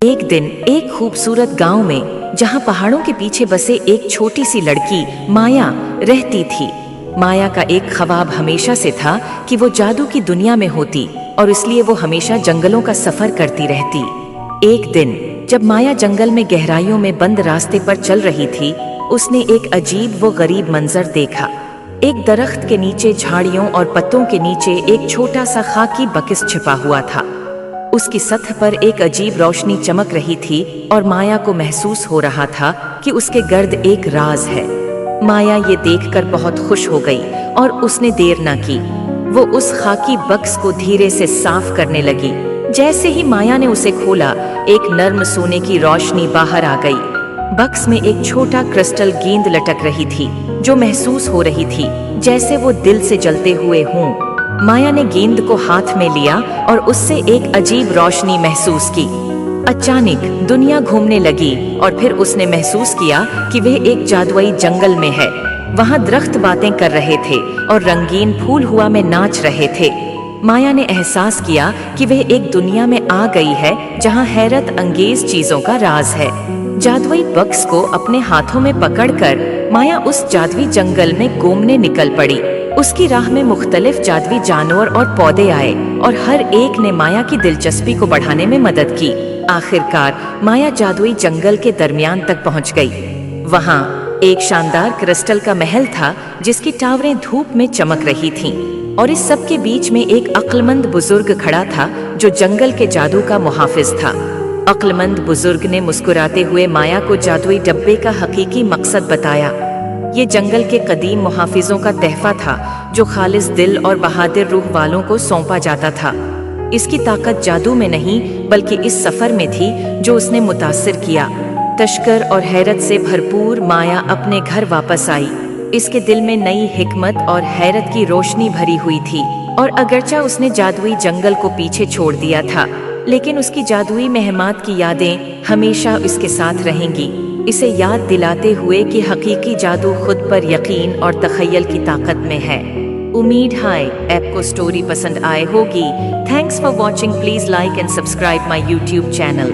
एक दिन एक खूबसूरत गांव में, जहां पहाड़ों के पीछे बसे एक छोटी सी लड़की माया रहती थी। माया का एक ख्वाब हमेशा से था कि वो जादू की दुनिया में होती, और इसलिए वो हमेशा जंगलों का सफर करती रहती। एक दिन जब माया जंगल में गहराइयों में बंद रास्ते पर चल रही थी, उसने एक अजीब व गरीब मंजर देखा। एक दरख्त के नीचे झाड़ियों और पत्तों के नीचे एक छोटा सा खाकी बक्स छिपा हुआ था। उसकी सतह पर एक अजीब रोशनी चमक रही थी और माया को महसूस हो रहा था कि उसके गर्द एक राज है। माया ये देखकर बहुत खुश हो गई और उसने देर न की। वो उस खाकी बक्स को धीरे से साफ करने लगी। जैसे ही माया ने उसे खोला, एक नर्म सोने की रोशनी बाहर आ गई। बक्स में एक छोटा क्रिस्टल गेंद लटक रही थी, जो महसूस हो रही थी जैसे वो दिल से जलते हुए हों। माया ने गेंद को हाथ में लिया और उससे एक अजीब रोशनी महसूस की। अचानक दुनिया घूमने लगी और फिर उसने महसूस किया कि वह एक जादुई जंगल में है। वहां दरख्त बातें कर रहे थे और रंगीन फूल हवा में नाच रहे थे। माया ने एहसास किया कि वह एक दुनिया में आ गई है जहां हैरत अंगेज चीजों का राज है। जादुई बक्स को अपने हाथों में पकड़कर माया उस जादुई जंगल में घूमने निकल पड़ी। उसकी राह में मुख्तलिफ जादुई जानवर और पौधे आए और हर एक ने माया की दिलचस्पी को बढ़ाने में मदद की। आखिरकार माया जादुई जंगल के दरमियान तक पहुंच गई। वहां एक शानदार क्रिस्टल का महल था, जिसकी टावरें धूप में चमक रही थीं, और इस सब के बीच में एक अक्लमंद बुजुर्ग खड़ा था जो जंगल के जादू का मुहाफिज था। अक्लमंद बुजुर्ग ने मुस्कुराते हुए माया को जादुई डब्बे का हकीकी मकसद बताया। ये जंगल के कदीम मुहाफिजों का तहफा था, जो खालिस दिल और बहादुर रूह वालों को सौंपा जाता था। इसकी ताकत जादू में नहीं, बल्कि इस सफर में थी जो उसने मुतासिर किया। तशक्कर और हैरत से भरपूर माया अपने घर वापस आई। इसके दिल में नई हिकमत और हैरत की रोशनी भरी हुई थी, और अगरचा उसने जादुई जंगल को पीछे छोड़ दिया था, लेकिन उसकी जादुई महमात की यादें हमेशा उसके साथ रहेंगी, इसे याद दिलाते हुए कि हकीकी जादू खुद पर यकीन और तखय्युल की ताकत में है। उम्मीद है आपको स्टोरी पसंद आए होगी। Thanks for watching. Please like and subscribe my YouTube channel.